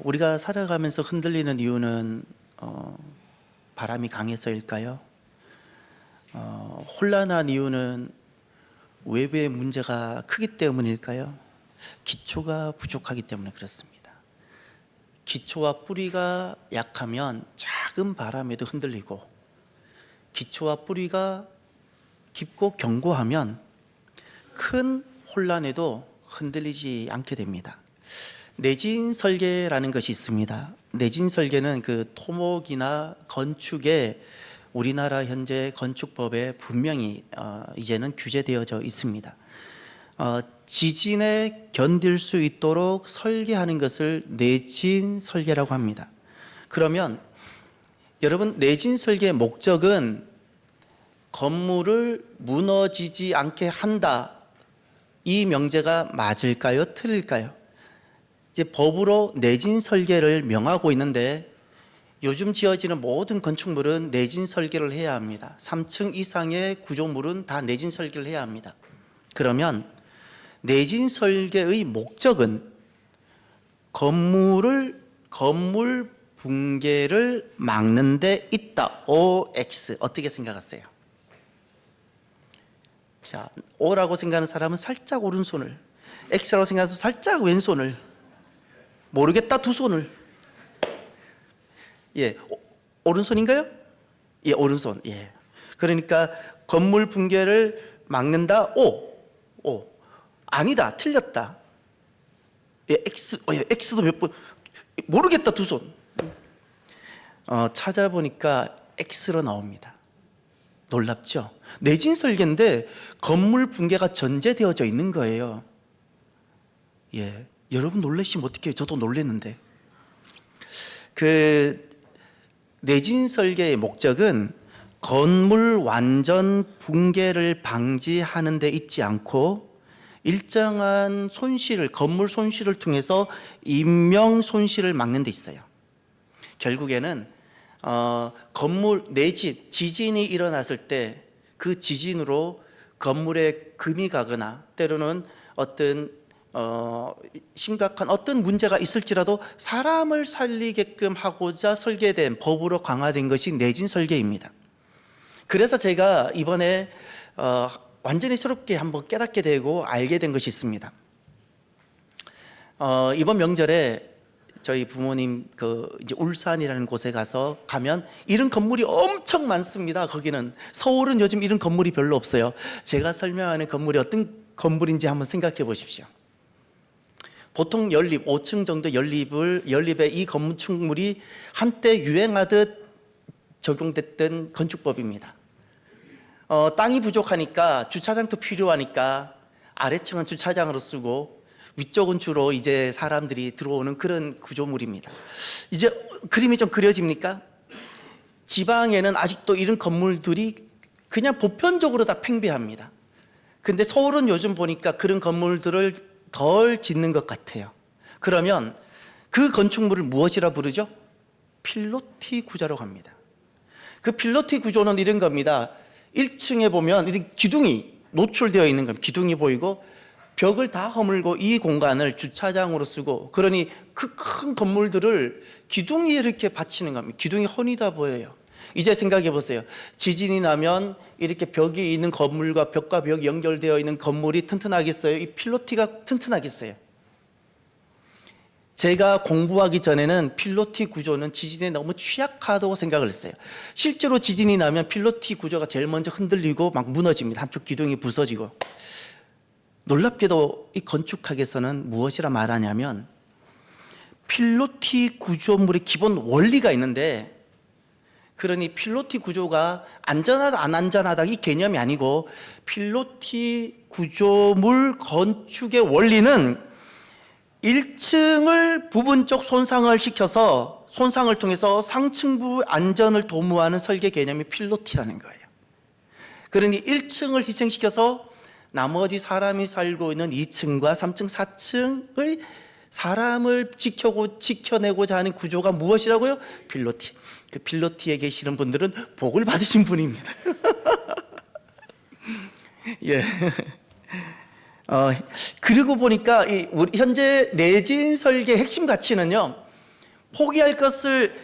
우리가 살아가면서 흔들리는 이유는 바람이 강해서일까요? 혼란한 이유는 외부의 문제가 크기 때문일까요? 기초가 부족하기 때문에 그렇습니다. 기초와 뿌리가 약하면 작은 바람에도 흔들리고, 기초와 뿌리가 깊고 견고하면 큰 혼란에도 흔들리지 않게 됩니다. 내진 설계라는 것이 있습니다. 내진 설계는 그 토목이나 건축에 우리나라 현재 건축법에 분명히 이제는 규제되어져 있습니다. 지진에 견딜 수 있도록 설계하는 것을 내진 설계라고 합니다. 그러면 여러분, 내진 설계의 목적은 건물을 무너지지 않게 한다, 이 명제가 맞을까요? 틀릴까요? 이제 법으로 내진 설계를 명하고 있는데, 요즘 지어지는 모든 건축물은 내진 설계를 해야 합니다. 3층 이상의 구조물은 다 내진 설계를 해야 합니다. 그러면 내진 설계의 목적은 건물 붕괴를 막는 데 있다. OX. 어떻게 생각하세요? 자, O라고 생각하는 사람은 살짝 오른손을, X라고 생각해서 살짝 왼손을, 모르겠다 두 손을. 예, 오른손인가요? 예, 오른손. 예. 그러니까 건물 붕괴를 막는다. O. 아니다. 틀렸다. 예, X. 예, X도 몇 번. 모르겠다 두 손. 찾아보니까 X로 나옵니다. 놀랍죠? 내진 설계인데 건물 붕괴가 전제되어져 있는 거예요. 예, 여러분 놀라시면 어떡해요? 저도 놀랐는데. 그 내진 설계의 목적은 건물 완전 붕괴를 방지하는 데 있지 않고, 일정한 손실을, 건물 손실을 통해서 인명 손실을 막는 데 있어요. 결국에는 건물 내진, 지진이 일어났을 때 그 지진으로 건물에 금이 가거나 때로는 어떤 심각한 어떤 문제가 있을지라도 사람을 살리게끔 하고자 설계된, 법으로 강화된 것이 내진 설계입니다. 그래서 제가 이번에 완전히 새롭게 한번 깨닫게 되고 알게 된 것이 있습니다. 이번 명절에 저희 부모님 이제 울산이라는 곳에 가면 이런 건물이 엄청 많습니다. 거기는, 서울은 요즘 이런 건물이 별로 없어요. 제가 설명하는 건물이 어떤 건물인지 한번 생각해 보십시오. 보통 연립, 5층 정도 연립에 이 건축물이 한때 유행하듯 적용됐던 건축법입니다. 땅이 부족하니까, 주차장도 필요하니까 아래층은 주차장으로 쓰고 위쪽은 주로 이제 사람들이 들어오는 그런 구조물입니다. 이제 그림이 좀 그려집니까? 지방에는 아직도 이런 건물들이 그냥 보편적으로 다 팽배합니다. 근데 서울은 요즘 보니까 그런 건물들을 덜 짓는 것 같아요. 그러면 그 건축물을 무엇이라 부르죠? 필로티 구조라고 합니다. 그 필로티 구조는 이런 겁니다. 1층에 보면 이렇게 기둥이 노출되어 있는 겁니다. 기둥이 보이고 벽을 다 허물고 이 공간을 주차장으로 쓰고, 그러니 그 큰 건물들을 기둥이 이렇게 받치는 겁니다. 기둥이 훤히다 보여요. 이제 생각해 보세요. 지진이 나면 이렇게 벽이 있는 건물과 벽과 벽이 연결되어 있는 건물이 튼튼하겠어요? 이 필로티가 튼튼하겠어요? 제가 공부하기 전에는 필로티 구조는 지진에 너무 취약하다고 생각을 했어요. 실제로 지진이 나면 필로티 구조가 제일 먼저 흔들리고 막 무너집니다. 한쪽 기둥이 부서지고. 놀랍게도 이 건축학에서는 무엇이라 말하냐면, 필로티 구조물의 기본 원리가 있는데, 그러니 필로티 구조가 안전하다 안 안전하다 이 개념이 아니고, 필로티 구조물 건축의 원리는 1층을 부분적 손상을 시켜서, 손상을 통해서 상층부 안전을 도모하는 설계 개념이 필로티라는 거예요. 그러니 1층을 희생시켜서 나머지 사람이 살고 있는 2층과 3층, 4층의 사람을 지켜내고자 하는 구조가 무엇이라고요? 필로티. 그 필로티에 계시는 분들은 복을 받으신 분입니다. 예. 그리고 보니까 우리 현재 내진 설계의 핵심 가치는요, 포기할 것을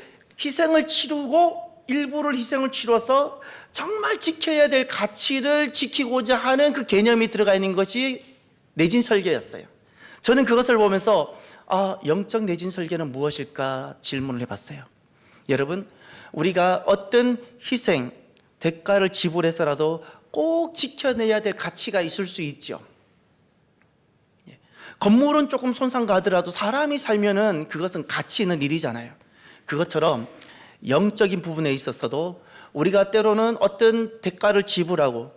희생을 치르고 일부를 희생을 치러서 정말 지켜야 될 가치를 지키고자 하는 그 개념이 들어가 있는 것이 내진 설계였어요. 저는 그것을 보면서 영적 내진 설계는 무엇일까 질문을 해봤어요. 여러분, 우리가 어떤 희생, 대가를 지불해서라도 꼭 지켜내야 될 가치가 있을 수 있죠. 건물은 조금 손상 가더라도 사람이 살면은 그것은 가치 있는 일이잖아요. 그것처럼 영적인 부분에 있어서도 우리가 때로는 어떤 대가를 지불하고,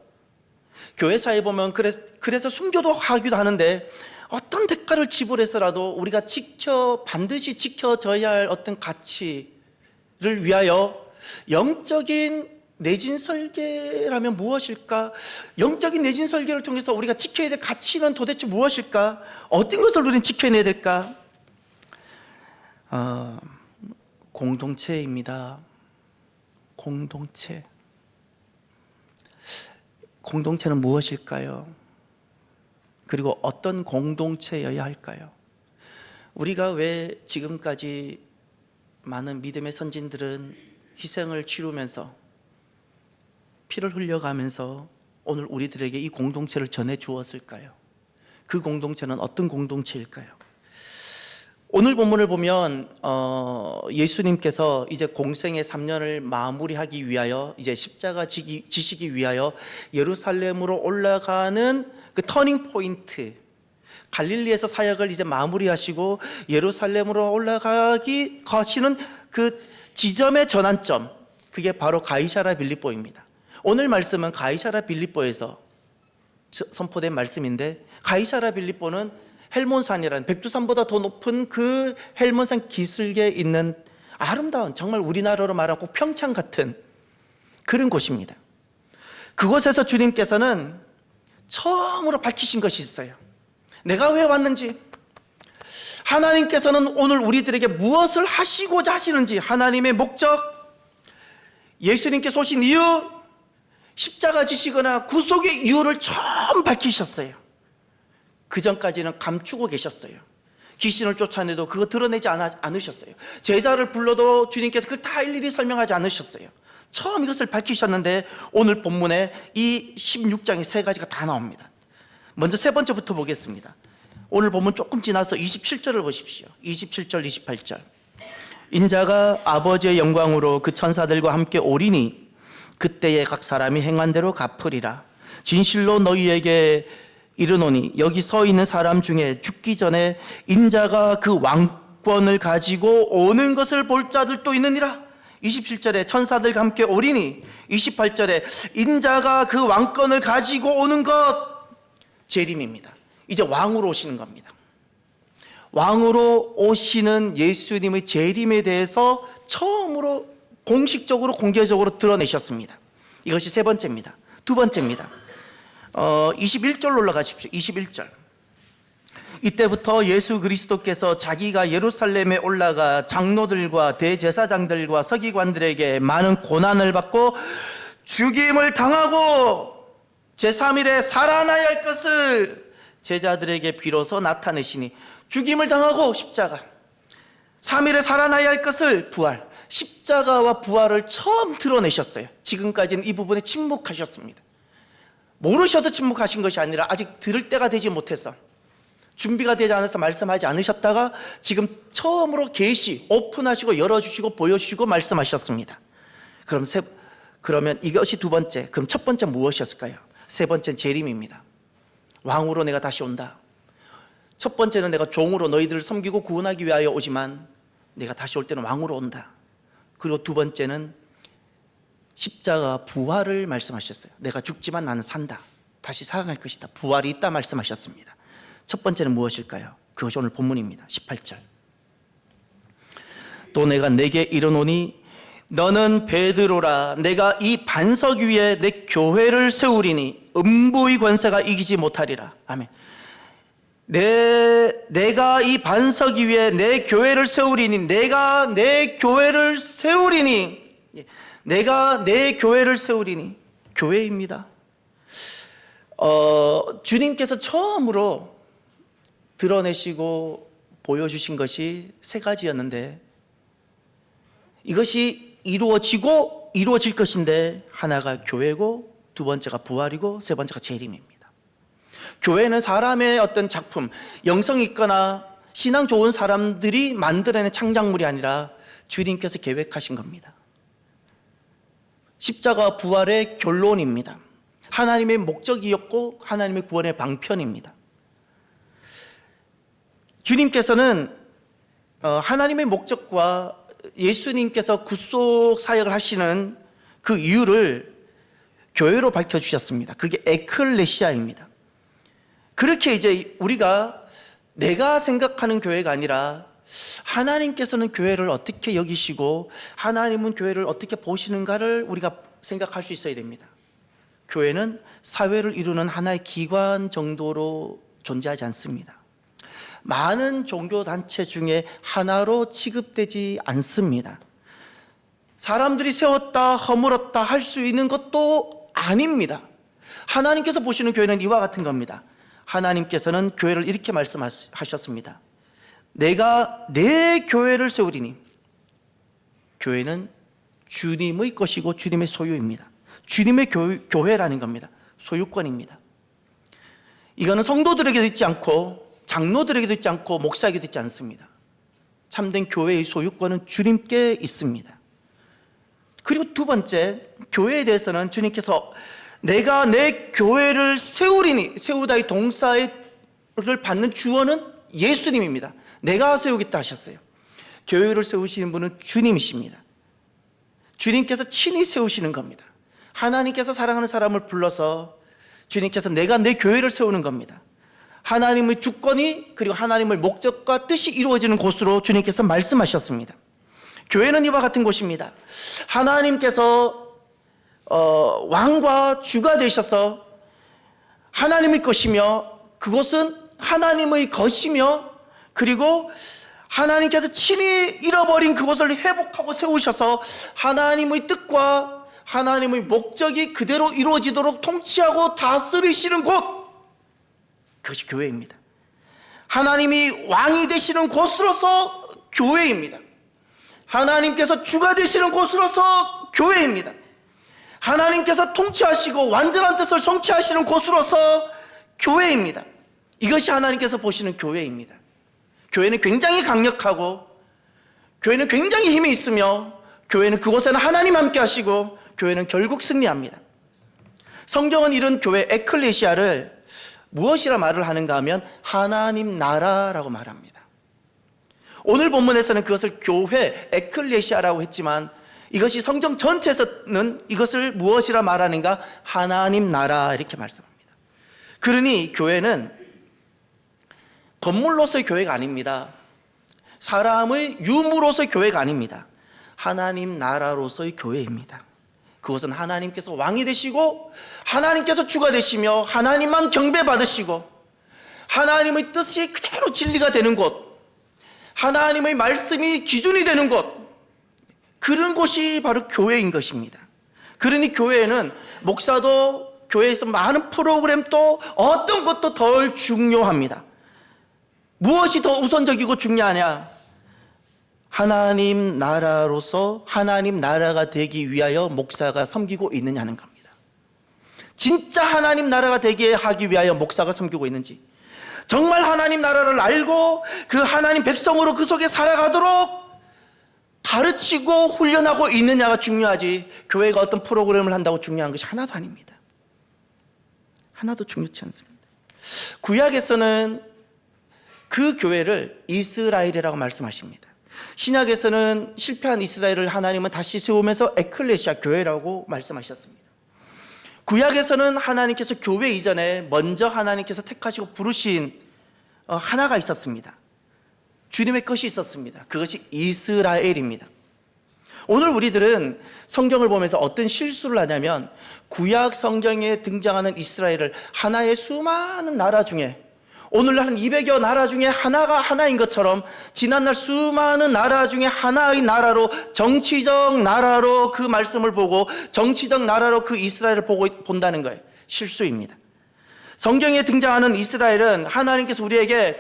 교회사에 보면 그래서 순교도 하기도 하는데 어떤 대가를 지불해서라도 우리가 반드시 지켜져야 할 어떤 가치를 위하여 영적인 내진 설계라면 무엇일까? 영적인 내진 설계를 통해서 우리가 지켜야 될 가치는 도대체 무엇일까? 어떤 것을 우리는 지켜내야 될까? 공동체입니다. 공동체는 무엇일까요? 그리고 어떤 공동체여야 할까요? 우리가 왜 지금까지 많은 믿음의 선진들은 희생을 치르면서 피를 흘려가면서 오늘 우리들에게 이 공동체를 전해 주었을까요? 그 공동체는 어떤 공동체일까요? 오늘 본문을 보면 예수님께서 이제 공생의 3년을 마무리하기 위하여 이제 십자가 지시기 위하여 예루살렘으로 올라가는 그 터닝 포인트, 갈릴리에서 사역을 이제 마무리하시고 예루살렘으로 가시는 그 지점의 전환점, 그게 바로 가이사랴 빌립보입니다. 오늘 말씀은 가이사랴 빌립보에서 선포된 말씀인데, 가이사랴 빌립보는 헬몬산이라는 백두산보다 더 높은 그 헬몬산 기슭에 있는 아름다운, 정말 우리나라로 말하고 평창 같은 그런 곳입니다. 그곳에서 주님께서는 처음으로 밝히신 것이 있어요. 내가 왜 왔는지, 하나님께서는 오늘 우리들에게 무엇을 하시고자 하시는지, 하나님의 목적, 예수님께서 오신 이유, 십자가 지시거나 구속의 이유를 처음 밝히셨어요. 그 전까지는 감추고 계셨어요. 귀신을 쫓아내도 그거 드러내지 않으셨어요. 제자를 불러도 주님께서 그걸 다 일일이 설명하지 않으셨어요. 처음 이것을 밝히셨는데 오늘 본문에 이 16장에 세 가지가 다 나옵니다. 먼저 세 번째부터 보겠습니다. 오늘 본문 조금 지나서 27절을 보십시오. 27절, 28절. 인자가 아버지의 영광으로 그 천사들과 함께 오리니 그때에 각 사람이 행한 대로 갚으리라. 진실로 너희에게 이르노니 여기 서 있는 사람 중에 죽기 전에 인자가 그 왕권을 가지고 오는 것을 볼 자들도 있느니라. 27절에 천사들과 함께 오리니, 28절에 인자가 그 왕권을 가지고 오는 것, 재림입니다. 이제 왕으로 오시는 겁니다. 왕으로 오시는 예수님의 재림에 대해서 처음으로 공식적으로 공개적으로 드러내셨습니다. 이것이 세 번째입니다. 두 번째입니다. 21절로 올라가십시오. 21절. 이때부터 예수 그리스도께서 자기가 예루살렘에 올라가 장로들과 대제사장들과 서기관들에게 많은 고난을 받고 죽임을 당하고 제3일에 살아나야 할 것을 제자들에게 비로소 나타내시니, 죽임을 당하고 십자가, 3일에 살아나야 할 것을 부활, 십자가와 부활을 처음 드러내셨어요. 지금까지는 이 부분에 침묵하셨습니다. 모르셔서 침묵하신 것이 아니라 아직 들을 때가 되지 못해서, 준비가 되지 않아서 말씀하지 않으셨다가 지금 처음으로 오픈하시고 열어주시고 보여주시고 말씀하셨습니다. 그러면 이것이 두 번째. 그럼 첫 번째 무엇이었을까요? 세 번째는 재림입니다. 왕으로 내가 다시 온다. 첫 번째는 내가 종으로 너희들을 섬기고 구원하기 위하여 오지만 내가 다시 올 때는 왕으로 온다. 그리고 두 번째는 십자가 부활을 말씀하셨어요. 내가 죽지만 나는 산다. 다시 살아날 것이다. 부활이 있다 말씀하셨습니다. 첫 번째는 무엇일까요? 그것이 오늘 본문입니다. 18절. 또 내가 내게 이르노니 너는 베드로라. 내가 이 반석 위에 내 교회를 세우리니 음부의 권세가 이기지 못하리라. 아멘. 내가 이 반석 위에 내 교회를 세우리니, 내가 내 교회를 세우리니, 내가 내 교회를 세우리니, 교회입니다. 주님께서 처음으로 드러내시고 보여주신 것이 세 가지였는데, 이것이 이루어질 것인데, 하나가 교회고, 두 번째가 부활이고, 세 번째가 재림입니다. 교회는 사람의 어떤 작품, 영성 있거나 신앙 좋은 사람들이 만들어낸 창작물이 아니라 주님께서 계획하신 겁니다. 십자가 부활의 결론입니다. 하나님의 목적이었고 하나님의 구원의 방편입니다. 주님께서는 하나님의 목적과 예수님께서 구속 사역을 하시는 그 이유를 교회로 밝혀주셨습니다. 그게 에클레시아입니다. 그렇게 이제 우리가 내가 생각하는 교회가 아니라 하나님께서는 교회를 어떻게 여기시고 하나님은 교회를 어떻게 보시는가를 우리가 생각할 수 있어야 됩니다. 교회는 사회를 이루는 하나의 기관 정도로 존재하지 않습니다. 많은 종교단체 중에 하나로 취급되지 않습니다. 사람들이 세웠다 허물었다 할 수 있는 것도 아닙니다. 하나님께서 보시는 교회는 이와 같은 겁니다. 하나님께서는 교회를 이렇게 말씀하셨습니다. 내가 내 교회를 세우리니, 교회는 주님의 것이고 주님의 소유입니다. 주님의 교회라는 겁니다. 소유권입니다. 이거는 성도들에게도 있지 않고 장로들에게도 있지 않고 목사에게도 있지 않습니다. 참된 교회의 소유권은 주님께 있습니다. 그리고 두 번째, 교회에 대해서는 주님께서 내가 내 교회를 세우리니, 세우다의 동사를 받는 주어는 예수님입니다. 내가 세우겠다 하셨어요. 교회를 세우시는 분은 주님이십니다. 주님께서 친히 세우시는 겁니다. 하나님께서 사랑하는 사람을 불러서 주님께서 내가 내 교회를 세우는 겁니다. 하나님의 주권이 그리고 하나님의 목적과 뜻이 이루어지는 곳으로 주님께서 말씀하셨습니다. 교회는 이와 같은 곳입니다. 하나님께서 왕과 주가 되셔서 하나님의 것이며, 그곳은 하나님의 것이며, 그리고 하나님께서 친히 잃어버린 그곳을 회복하고 세우셔서 하나님의 뜻과 하나님의 목적이 그대로 이루어지도록 통치하고 다스리시는 곳, 그것이 교회입니다. 하나님이 왕이 되시는 곳으로서 교회입니다. 하나님께서 주가 되시는 곳으로서 교회입니다. 하나님께서 통치하시고 완전한 뜻을 성취하시는 곳으로서 교회입니다. 이것이 하나님께서 보시는 교회입니다. 교회는 굉장히 강력하고, 교회는 굉장히 힘이 있으며, 교회는 그곳에는 하나님 함께 하시고, 교회는 결국 승리합니다. 성경은 이런 교회 에클레시아를 무엇이라 말을 하는가 하면 하나님 나라라고 말합니다. 오늘 본문에서는 그것을 교회 에클레시아라고 했지만, 이것이 성경 전체에서는 이것을 무엇이라 말하는가? 하나님 나라, 이렇게 말씀합니다. 그러니 교회는 건물로서의 교회가 아닙니다. 사람의 유무로서의 교회가 아닙니다. 하나님 나라로서의 교회입니다. 그것은 하나님께서 왕이 되시고 하나님께서 주가 되시며 하나님만 경배받으시고 하나님의 뜻이 그대로 진리가 되는 곳, 하나님의 말씀이 기준이 되는 곳, 그런 곳이 바로 교회인 것입니다. 그러니 교회는 목사도 교회에서 많은 프로그램도 어떤 것도 덜 중요합니다. 무엇이 더 우선적이고 중요하냐? 하나님 나라로서 하나님 나라가 되기 위하여 목사가 섬기고 있느냐는 겁니다. 진짜 하나님 나라가 되게 하기 위하여 목사가 섬기고 있는지, 정말 하나님 나라를 알고 그 하나님 백성으로 그 속에 살아가도록 가르치고 훈련하고 있느냐가 중요하지, 교회가 어떤 프로그램을 한다고 중요한 것이 하나도 아닙니다. 하나도 중요치 않습니다. 구약에서는 그 교회를 이스라엘이라고 말씀하십니다. 신약에서는 실패한 이스라엘을 하나님은 다시 세우면서 에클레시아 교회라고 말씀하셨습니다. 구약에서는 하나님께서 교회 이전에 먼저 하나님께서 택하시고 부르신 하나가 있었습니다. 주님의 것이 있었습니다. 그것이 이스라엘입니다. 오늘 우리들은 성경을 보면서 어떤 실수를 하냐면, 구약 성경에 등장하는 이스라엘을 하나의 수많은 나라 중에, 오늘날 한 200여 나라 중에 하나가 하나인 것처럼 지난날 수많은 나라 중에 하나의 나라로, 정치적 나라로 그 말씀을 보고 정치적 나라로 그 이스라엘을 본다는 거예요. 실수입니다. 성경에 등장하는 이스라엘은 하나님께서 우리에게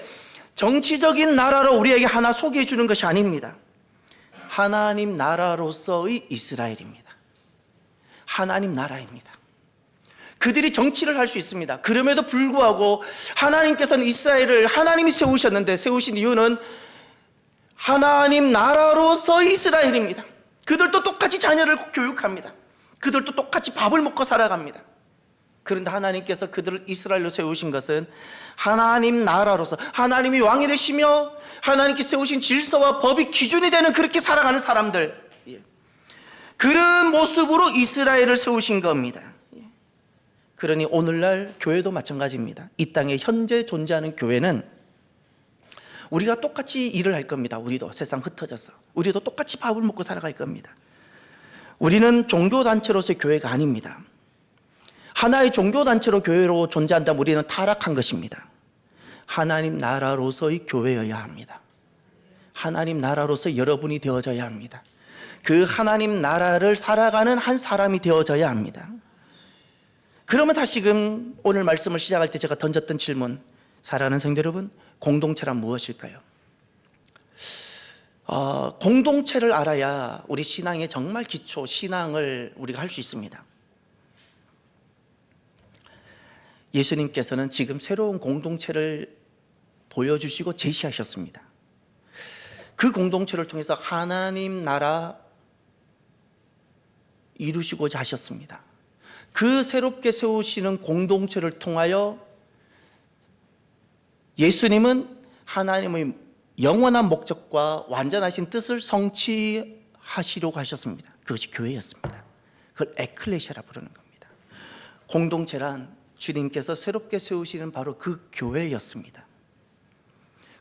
정치적인 나라로 우리에게 하나 소개해 주는 것이 아닙니다. 하나님 나라로서의 이스라엘입니다. 하나님 나라입니다. 그들이 정치를 할 수 있습니다. 그럼에도 불구하고 하나님께서는 이스라엘을 하나님이 세우셨는데, 세우신 이유는 하나님 나라로서 이스라엘입니다. 그들도 똑같이 자녀를 교육합니다. 그들도 똑같이 밥을 먹고 살아갑니다. 그런데 하나님께서 그들을 이스라엘로 세우신 것은 하나님 나라로서, 하나님이 왕이 되시며 하나님께 세우신 질서와 법이 기준이 되는 그렇게 살아가는 사람들, 그런 모습으로 이스라엘을 세우신 겁니다. 그러니 오늘날 교회도 마찬가지입니다. 이 땅에 현재 존재하는 교회는 우리가 똑같이 일을 할 겁니다. 우리도 세상 흩어져서 우리도 똑같이 밥을 먹고 살아갈 겁니다. 우리는 종교단체로서의 교회가 아닙니다. 하나의 종교단체로 교회로 존재한다면 우리는 타락한 것입니다. 하나님 나라로서의 교회여야 합니다. 하나님 나라로서 여러분이 되어져야 합니다. 그 하나님 나라를 살아가는 한 사람이 되어져야 합니다. 그러면 다시금 오늘 말씀을 시작할 때 제가 던졌던 질문, 사랑하는 성도 여러분, 공동체란 무엇일까요? 공동체를 알아야 우리 신앙의 정말 기초 신앙을 우리가 할 수 있습니다. 예수님께서는 지금 새로운 공동체를 보여주시고 제시하셨습니다. 그 공동체를 통해서 하나님 나라 이루시고자 하셨습니다. 그 새롭게 세우시는 공동체를 통하여 예수님은 하나님의 영원한 목적과 완전하신 뜻을 성취하시려고 하셨습니다. 그것이 교회였습니다. 그걸 에클레시아라 부르는 겁니다. 공동체란 주님께서 새롭게 세우시는 바로 그 교회였습니다.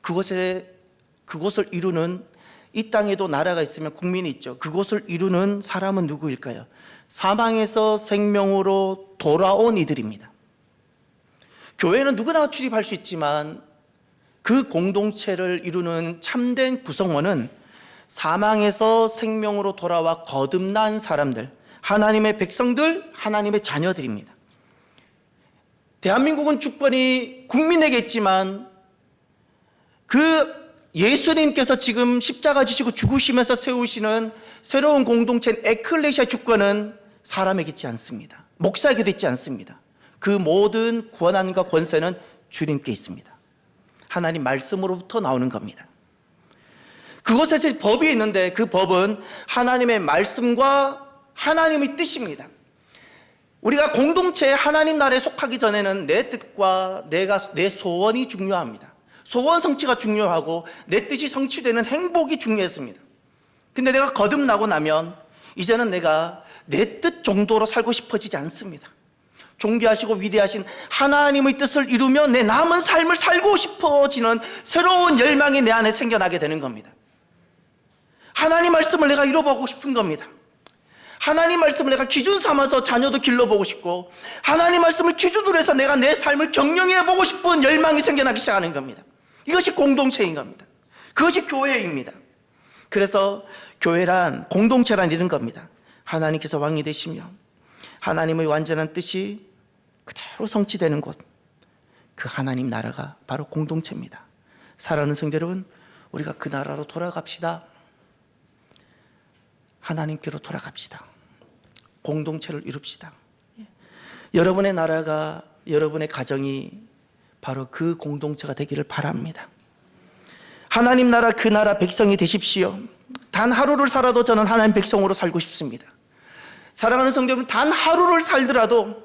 그곳을 이루는, 이 땅에도 나라가 있으면 국민이 있죠. 그곳을 이루는 사람은 누구일까요? 사망에서 생명으로 돌아온 이들입니다. 교회는 누구나 출입할 수 있지만 그 공동체를 이루는 참된 구성원은 사망에서 생명으로 돌아와 거듭난 사람들, 하나님의 백성들, 하나님의 자녀들입니다. 대한민국은 주권이 국민에게 있지만 그 예수님께서 지금 십자가 지시고 죽으시면서 세우시는 새로운 공동체인 에클레시아 주권은 사람에게 있지 않습니다. 목사에게도 있지 않습니다. 그 모든 권한과 권세는 주님께 있습니다. 하나님 말씀으로부터 나오는 겁니다. 그곳에서 법이 있는데 그 법은 하나님의 말씀과 하나님의 뜻입니다. 우리가 공동체에 하나님 나라에 속하기 전에는 내 뜻과 내 소원이 중요합니다. 소원 성취가 중요하고 내 뜻이 성취되는 행복이 중요했습니다. 근데 내가 거듭나고 나면 이제는 내가 내 뜻 정도로 살고 싶어지지 않습니다. 존귀하시고 위대하신 하나님의 뜻을 이루며 내 남은 삶을 살고 싶어지는 새로운 열망이 내 안에 생겨나게 되는 겁니다. 하나님 말씀을 내가 이뤄보고 싶은 겁니다. 하나님 말씀을 내가 기준 삼아서 자녀도 길러보고 싶고, 하나님 말씀을 기준으로 해서 내가 내 삶을 경영해보고 싶은 열망이 생겨나기 시작하는 겁니다. 이것이 공동체인 겁니다. 그것이 교회입니다. 그래서 교회란, 공동체란 이런 겁니다. 하나님께서 왕이 되시며 하나님의 완전한 뜻이 그대로 성취되는 곳, 그 하나님 나라가 바로 공동체입니다. 사랑하는 성도 여러분, 우리가 그 나라로 돌아갑시다. 하나님께로 돌아갑시다. 공동체를 이룹시다. 여러분의 나라가, 여러분의 가정이 바로 그 공동체가 되기를 바랍니다. 하나님 나라, 그 나라 백성이 되십시오. 단 하루를 살아도 저는 하나님 백성으로 살고 싶습니다. 사랑하는 성도 여러분, 단 하루를 살더라도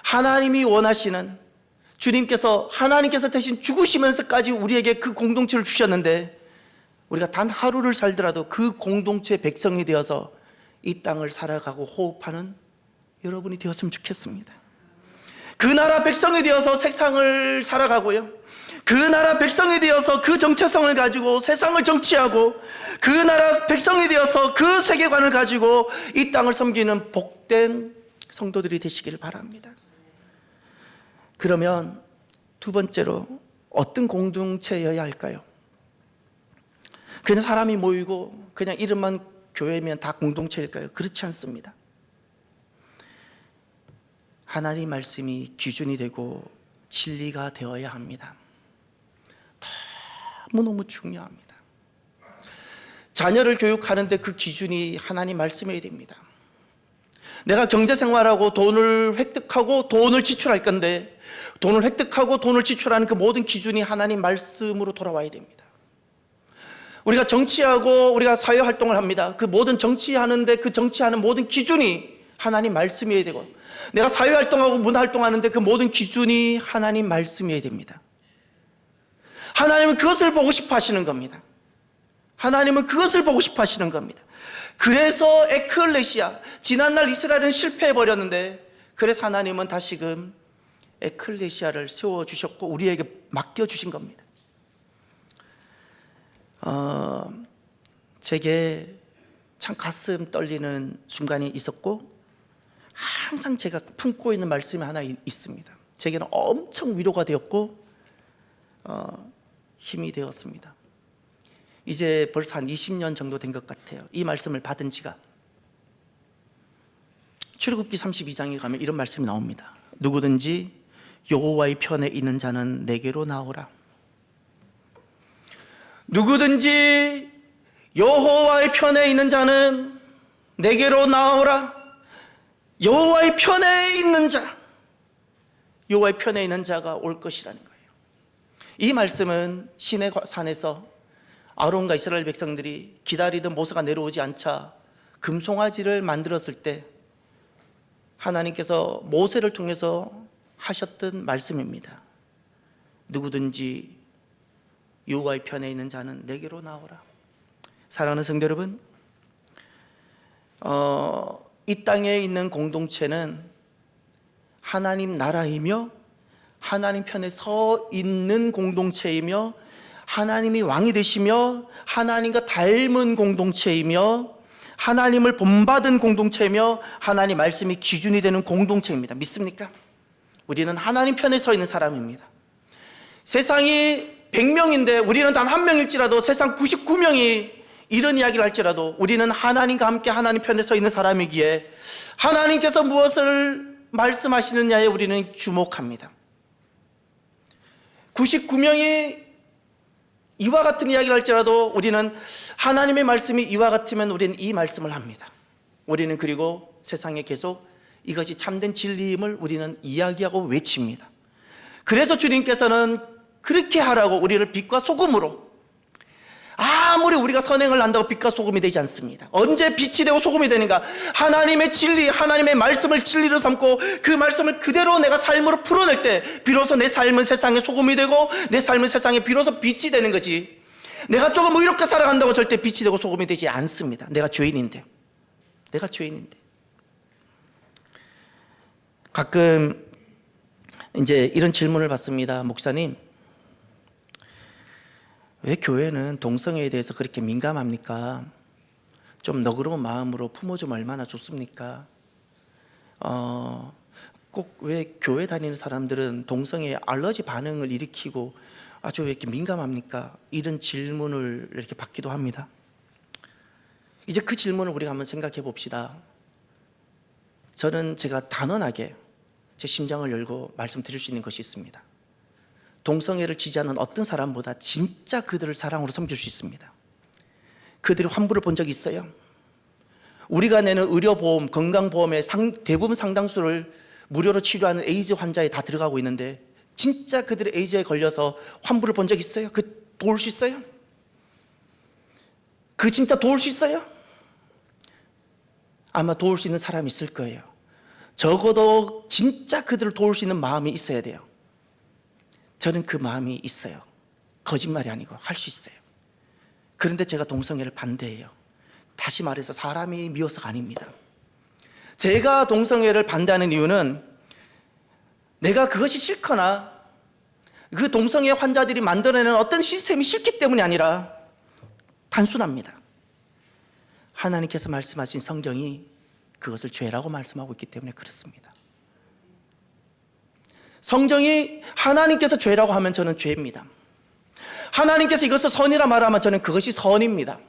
하나님이 원하시는, 하나님께서 대신 죽으시면서까지 우리에게 그 공동체를 주셨는데, 우리가 단 하루를 살더라도 그 공동체 백성이 되어서 이 땅을 살아가고 호흡하는 여러분이 되었으면 좋겠습니다. 그 나라 백성이 되어서 세상을 살아가고요, 그 나라 백성이 되어서 그 정체성을 가지고 세상을 정치하고, 그 나라 백성이 되어서 그 세계관을 가지고 이 땅을 섬기는 복된 성도들이 되시기를 바랍니다. 그러면 두 번째로 어떤 공동체여야 할까요? 그냥 사람이 모이고 그냥 이름만 교회면 다 공동체일까요? 그렇지 않습니다. 하나님 말씀이 기준이 되고 진리가 되어야 합니다. 너무너무 중요합니다. 자녀를 교육하는데 그 기준이 하나님 말씀이어야 됩니다. 내가 경제생활하고 돈을 획득하고 돈을 지출할 건데 돈을 획득하고 돈을 지출하는 그 모든 기준이 하나님 말씀으로 돌아와야 됩니다. 우리가 정치하고 우리가 사회활동을 합니다. 그 모든 정치하는데 그 정치하는 모든 기준이 하나님 말씀이어야 되고, 내가 사회활동하고 문화활동하는데 그 모든 기준이 하나님 말씀이어야 됩니다. 하나님은 그것을 보고 싶어 하시는 겁니다. 하나님은 그것을 보고 싶어 하시는 겁니다. 그래서 에클레시아, 지난날 이스라엘은 실패해버렸는데 그래서 하나님은 다시금 에클레시아를 세워주셨고 우리에게 맡겨주신 겁니다. 제게 참 가슴 떨리는 순간이 있었고 항상 제가 품고 있는 말씀이 하나 있습니다. 제게는 엄청 위로가 되었고 힘이 되었습니다. 이제 벌써 한 20년 정도 된 것 같아요. 이 말씀을 받은 지가. 출애굽기 32장에 가면 이런 말씀이 나옵니다. 누구든지 여호와의 편에 있는 자는 내게로 나오라. 누구든지 여호와의 편에 있는 자는 내게로 나오라. 여호와의 편에 있는 자, 여호와의 편에 있는 자가 올 것이라는 거예요. 이 말씀은 시내 산에서 아론과 이스라엘 백성들이 기다리던 모세가 내려오지 않자 금송아지를 만들었을 때 하나님께서 모세를 통해서 하셨던 말씀입니다. 누구든지 여호와의 편에 있는 자는 내게로 나오라. 사랑하는 성도 여러분, 이 땅에 있는 공동체는 하나님 나라이며 하나님 편에 서 있는 공동체이며 하나님이 왕이 되시며 하나님과 닮은 공동체이며 하나님을 본받은 공동체이며 하나님 말씀이 기준이 되는 공동체입니다. 믿습니까? 우리는 하나님 편에 서 있는 사람입니다. 세상이 100명인데 우리는 단 한 명일지라도 세상 99명이 이런 이야기를 할지라도 우리는 하나님과 함께 하나님 편에 서 있는 사람이기에 하나님께서 무엇을 말씀하시느냐에 우리는 주목합니다. 99명이 이와 같은 이야기를 할지라도 우리는 하나님의 말씀이 이와 같으면 우리는 이 말씀을 합니다. 우리는 그리고 세상에 계속 이것이 참된 진리임을 우리는 이야기하고 외칩니다. 그래서 주님께서는 그렇게 하라고 우리를 빛과 소금으로, 아무리 우리가 선행을 한다고 빛과 소금이 되지 않습니다. 언제 빛이 되고 소금이 되는가? 하나님의 진리, 하나님의 말씀을 진리로 삼고 그 말씀을 그대로 내가 삶으로 풀어낼 때 비로소 내 삶은 세상에 소금이 되고 내 삶은 세상에 비로소 빛이 되는 거지, 내가 조금 이렇게 살아간다고 절대 빛이 되고 소금이 되지 않습니다. 내가 죄인인데. 가끔 이제 이런 질문을 받습니다. 목사님, 왜 교회는 동성애에 대해서 그렇게 민감합니까? 좀 너그러운 마음으로 품어주면 얼마나 좋습니까? 꼭 왜 교회 다니는 사람들은 동성애에 알러지 반응을 일으키고 아주 왜 이렇게 민감합니까? 이런 질문을 이렇게 받기도 합니다. 이제 그 질문을 우리가 한번 생각해 봅시다. 저는 제가 단언하게 제 심장을 열고 말씀드릴 수 있는 것이 있습니다. 동성애를 지지하는 어떤 사람보다 진짜 그들을 사랑으로 섬길 수 있습니다. 그들이 환부를 본 적이 있어요. 우리가 내는 의료보험, 건강보험의 대부분 상당수를 무료로 치료하는 에이즈 환자에 다 들어가고 있는데 진짜 그들의 에이즈에 걸려서 환부를 본 적 있어요? 그 도울 수 있어요? 그 진짜 도울 수 있어요? 아마 도울 수 있는 사람이 있을 거예요. 적어도 진짜 그들을 도울 수 있는 마음이 있어야 돼요. 저는 그 마음이 있어요. 거짓말이 아니고 할 수 있어요. 그런데 제가 동성애를 반대해요. 다시 말해서 사람이 미워서가 아닙니다. 제가 동성애를 반대하는 이유는 내가 그것이 싫거나 그 동성애 환자들이 만들어내는 어떤 시스템이 싫기 때문이 아니라 단순합니다. 하나님께서 말씀하신 성경이 그것을 죄라고 말씀하고 있기 때문에 그렇습니다. 성경이 하나님께서 죄라고 하면 저는 죄입니다. 하나님께서 이것을 선이라 말하면 저는 그것이 선입니다.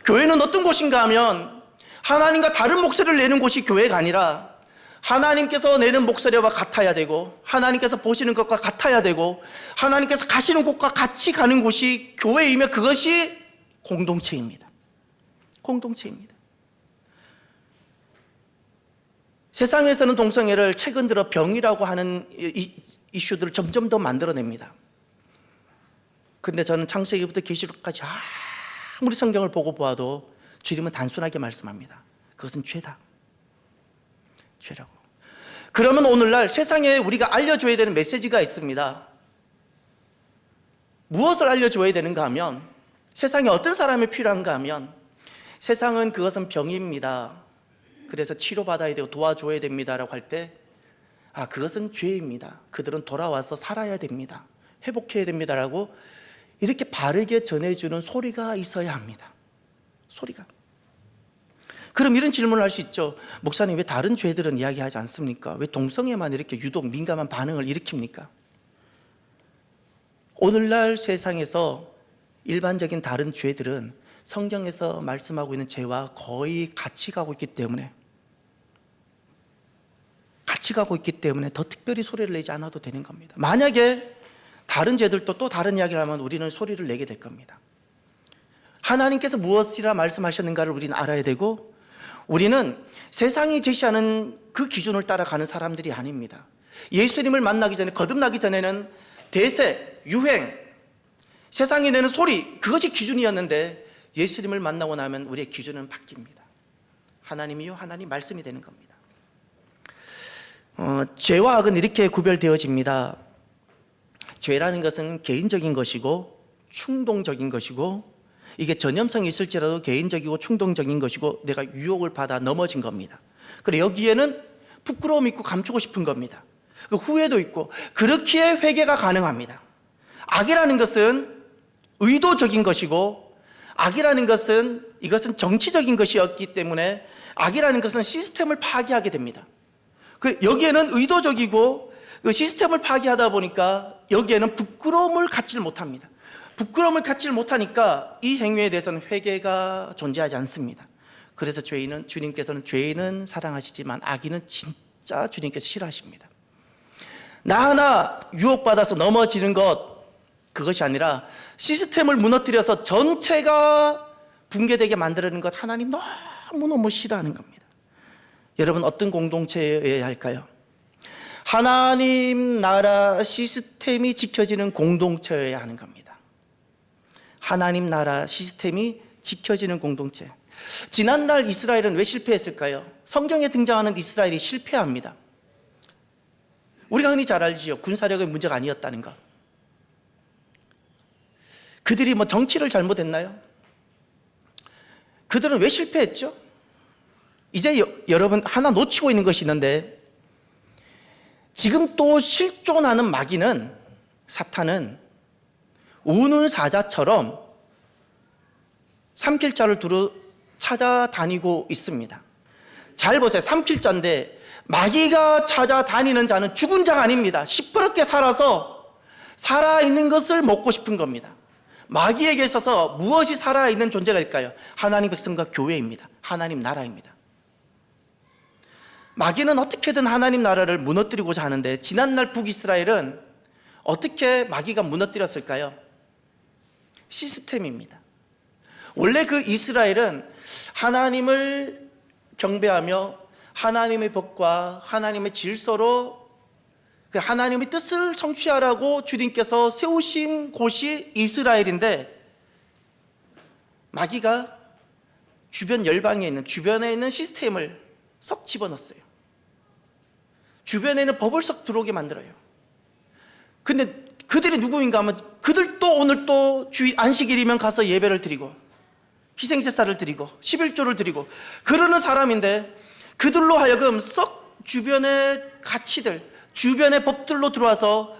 교회는 어떤 곳인가 하면 하나님과 다른 목소리를 내는 곳이 교회가 아니라 하나님께서 내는 목소리와 같아야 되고, 하나님께서 보시는 것과 같아야 되고, 하나님께서 가시는 곳과 같이 가는 곳이 교회이며 그것이 공동체입니다. 공동체입니다. 세상에서는 동성애를 최근 들어 병이라고 하는 이슈들을 점점 더 만들어냅니다. 근데 저는 창세기부터 계시록까지 아무리 성경을 보고 보아도 주님은 단순하게 말씀합니다. 그것은 죄다. 죄라고. 그러면 오늘날 세상에 우리가 알려줘야 되는 메시지가 있습니다. 무엇을 알려줘야 되는가 하면, 세상에 어떤 사람이 필요한가 하면, 세상은 그것은 병입니다. 그래서 치료받아야 되고 도와줘야 됩니다 라고 할 때, 그것은 죄입니다. 그들은 돌아와서 살아야 됩니다. 회복해야 됩니다 라고 이렇게 바르게 전해주는 소리가 있어야 합니다. 소리가. 그럼 이런 질문을 할 수 있죠. 목사님, 왜 다른 죄들은 이야기하지 않습니까? 왜 동성애만 이렇게 유독 민감한 반응을 일으킵니까? 오늘날 세상에서 일반적인 다른 죄들은 성경에서 말씀하고 있는 죄와 거의 같이 가고 있기 때문에 더 특별히 소리를 내지 않아도 되는 겁니다. 만약에 다른 죄들도 또 다른 이야기를 하면 우리는 소리를 내게 될 겁니다. 하나님께서 무엇이라 말씀하셨는가를 우리는 알아야 되고, 우리는 세상이 제시하는 그 기준을 따라가는 사람들이 아닙니다. 예수님을 만나기 전에, 거듭나기 전에는 대세, 유행, 세상이 내는 소리, 그것이 기준이었는데 예수님을 만나고 나면 우리의 기준은 바뀝니다. 하나님이요, 하나님 말씀이 되는 겁니다. 죄와 악은 이렇게 구별되어집니다. 죄라는 것은 개인적인 것이고 충동적인 것이고, 이게 전염성이 있을지라도 개인적이고 충동적인 것이고 내가 유혹을 받아 넘어진 겁니다. 그리고 여기에는 부끄러움이 있고 감추고 싶은 겁니다. 후회도 있고, 그렇기에 회개가 가능합니다. 악이라는 것은 의도적인 것이고, 악이라는 것은 이것은 정치적인 것이었기 때문에 악이라는 것은 시스템을 파괴하게 됩니다. 여기에는 의도적이고 그 시스템을 파괴하다 보니까 여기에는 부끄러움을 갖지를 못합니다. 부끄러움을 갖지를 못하니까 이 행위에 대해서는 회개가 존재하지 않습니다. 그래서 주님께서는 죄인은 사랑하시지만 악인은 진짜 주님께서 싫어하십니다. 나 하나 유혹받아서 넘어지는 것, 그것이 아니라 시스템을 무너뜨려서 전체가 붕괴되게 만들어내는 것, 하나님 너무너무 싫어하는 겁니다. 여러분, 어떤 공동체여야 할까요? 하나님 나라 시스템이 지켜지는 공동체여야 하는 겁니다. 하나님 나라 시스템이 지켜지는 공동체. 지난날 이스라엘은 왜 실패했을까요? 성경에 등장하는 이스라엘이 실패합니다. 우리가 흔히 잘 알지요. 군사력의 문제가 아니었다는 것. 그들이 정치를 잘못했나요? 그들은 왜 실패했죠? 이제 여러분 하나 놓치고 있는 것이 있는데, 지금 또 실존하는 마귀는, 사탄은 우는 사자처럼 삼킬자를 두루 찾아다니고 있습니다. 잘 보세요. 삼킬자인데 마귀가 찾아다니는 자는 죽은 자가 아닙니다. 시퍼렇게 살아서 살아있는 것을 먹고 싶은 겁니다. 마귀에게 있어서 무엇이 살아있는 존재가 일까요? 하나님 백성과 교회입니다. 하나님 나라입니다. 마귀는 어떻게든 하나님 나라를 무너뜨리고자 하는데, 지난날 북이스라엘은 어떻게 마귀가 무너뜨렸을까요? 시스템입니다. 원래 그 이스라엘은 하나님을 경배하며 하나님의 법과 하나님의 질서로 하나님의 뜻을 성취하라고 주님께서 세우신 곳이 이스라엘인데, 마귀가 주변 열방에 있는, 주변에 있는 시스템을 썩 집어넣었어요. 주변에 있는 법을 썩 들어오게 만들어요. 근데 그들이 누구인가 하면, 그들도 오늘 또 주일 안식일이면 가서 예배를 드리고 희생제사를 드리고 11조를 드리고 그러는 사람인데, 그들로 하여금 썩 주변의 가치들, 주변의 법들로 들어와서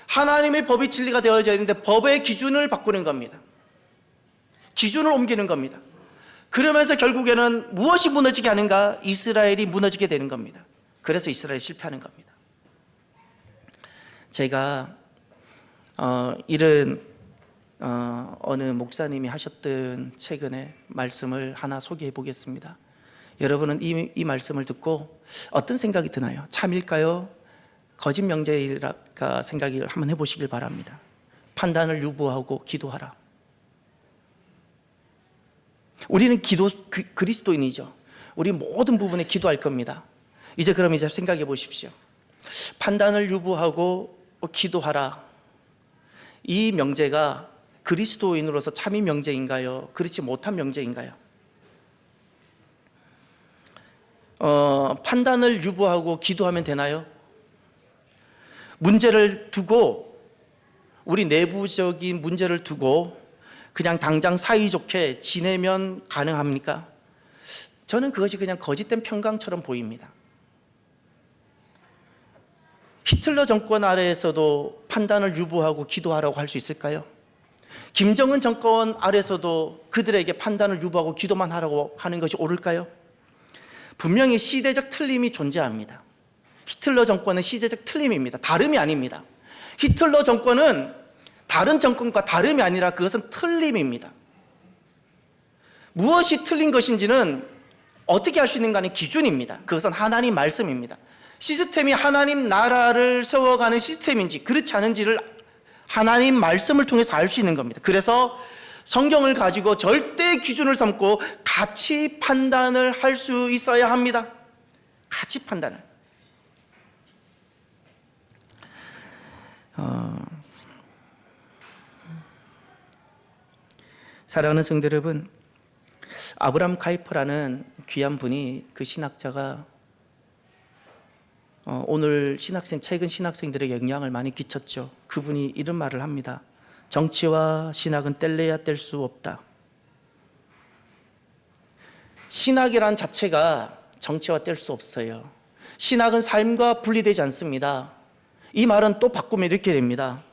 하나님의 법이 진리가 되어져야 되는데 법의 기준을 바꾸는 겁니다. 기준을 옮기는 겁니다. 그러면서 결국에는 무엇이 무너지게 하는가? 이스라엘이 무너지게 되는 겁니다. 그래서 이스라엘이 실패하는 겁니다. 제가 이런 어느 목사님이 하셨던 최근에 말씀을 하나 소개해 보겠습니다. 여러분은 이 말씀을 듣고 어떤 생각이 드나요? 참일까요? 거짓 명제일까 생각을 한번 해보시길 바랍니다. 판단을 유보하고 기도하라. 우리는 그리스도인이죠. 우리 모든 부분에 기도할 겁니다. 그럼 이제 생각해 보십시오. 판단을 유보하고 기도하라. 이 명제가 그리스도인으로서 참이 명제인가요? 그렇지 못한 명제인가요? 판단을 유보하고 기도하면 되나요? 문제를 두고, 우리 내부적인 문제를 두고 그냥 당장 사이좋게 지내면 가능합니까? 저는 그것이 그냥 거짓된 평강처럼 보입니다. 히틀러 정권 아래에서도 판단을 유보하고 기도하라고 할 수 있을까요? 김정은 정권 아래에서도 그들에게 판단을 유보하고 기도만 하라고 하는 것이 옳을까요? 분명히 시대적 틀림이 존재합니다. 히틀러 정권은 시대적 틀림입니다. 다름이 아닙니다. 히틀러 정권은 다른 정권과 다름이 아니라 그것은 틀림입니다. 무엇이 틀린 것인지는 어떻게 할 수 있는가 하는 기준입니다. 그것은 하나님 말씀입니다. 시스템이 하나님 나라를 세워가는 시스템인지 그렇지 않은지를 하나님 말씀을 통해서 알 수 있는 겁니다. 그래서 성경을 가지고 절대 기준을 삼고 같이 판단을 할 수 있어야 합니다. 같이 판단을. 사랑하는 성도 여러분, 아브람 카이퍼라는 귀한 분이, 그 신학자가 오늘 최근 신학생들에게 영향을 많이 끼쳤죠. 그분이 이런 말을 합니다. 정치와 신학은 뗄래야 뗄 수 없다. 신학이란 자체가 정치와 뗄 수 없어요. 신학은 삶과 분리되지 않습니다. 이 말은 또 바꾸면 이렇게 됩니다.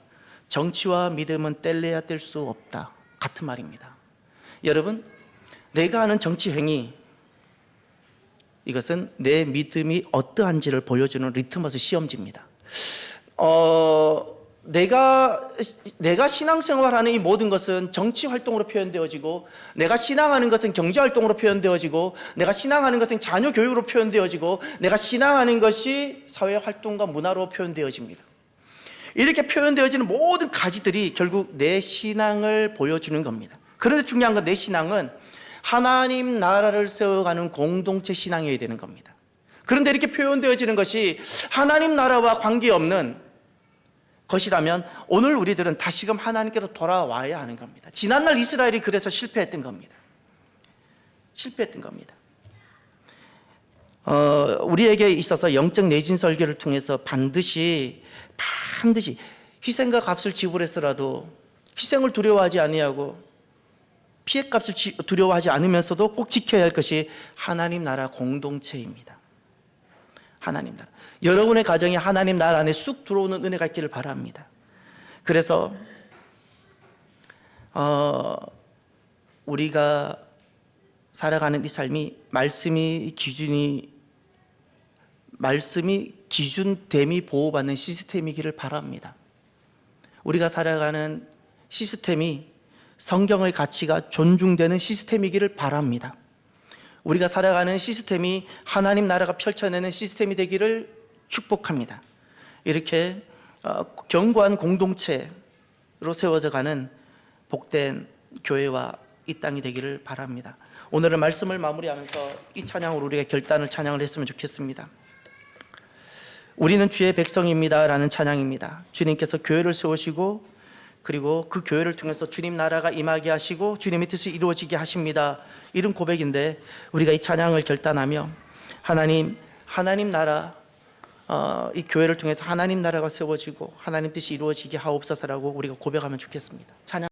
정치와 믿음은 뗄래야 뗄 수 없다. 같은 말입니다. 여러분, 내가 하는 정치 행위, 이것은 내 믿음이 어떠한지를 보여주는 리트머스 시험지입니다. 내가 신앙생활하는 이 모든 것은 정치 활동으로 표현되어지고, 내가 신앙하는 것은 경제 활동으로 표현되어지고, 내가 신앙하는 것은 자녀 교육으로 표현되어지고, 내가 신앙하는 것이 사회 활동과 문화로 표현되어집니다. 이렇게 표현되어지는 모든 가지들이 결국 내 신앙을 보여주는 겁니다. 그런데 중요한 건 내 신앙은 하나님 나라를 세워가는 공동체 신앙이어야 되는 겁니다. 그런데 이렇게 표현되어지는 것이 하나님 나라와 관계없는 것이라면 오늘 우리들은 다시금 하나님께로 돌아와야 하는 겁니다. 지난날 이스라엘이 그래서 실패했던 겁니다. 우리에게 있어서 영적 내진 설교를 통해서 반드시 희생과 값을 지불해서라도, 희생을 두려워하지 아니하고 피해값을 두려워하지 않으면서도 꼭 지켜야 할 것이 하나님 나라 공동체입니다. 하나님 나라. 여러분의 가정이 하나님 나라 안에 쑥 들어오는 은혜가 있기를 바랍니다. 그래서 우리가 살아가는 이 삶이 말씀이 기준됨이 보호받는 시스템이기를 바랍니다. 우리가 살아가는 시스템이 성경의 가치가 존중되는 시스템이기를 바랍니다. 우리가 살아가는 시스템이 하나님 나라가 펼쳐내는 시스템이 되기를 축복합니다. 이렇게 견고한 공동체로 세워져 가는 복된 교회와 이 땅이 되기를 바랍니다. 오늘은 말씀을 마무리하면서 이 찬양으로 우리가 결단을 찬양을 했으면 좋겠습니다. 우리는 주의 백성입니다 라는 찬양입니다. 주님께서 교회를 세우시고, 그리고 그 교회를 통해서 주님 나라가 임하게 하시고 주님의 뜻이 이루어지게 하십니다. 이런 고백인데, 우리가 이 찬양을 결단하며 하나님 나라, 이 교회를 통해서 하나님 나라가 세워지고 하나님 뜻이 이루어지게 하옵소서라고 우리가 고백하면 좋겠습니다. 찬양.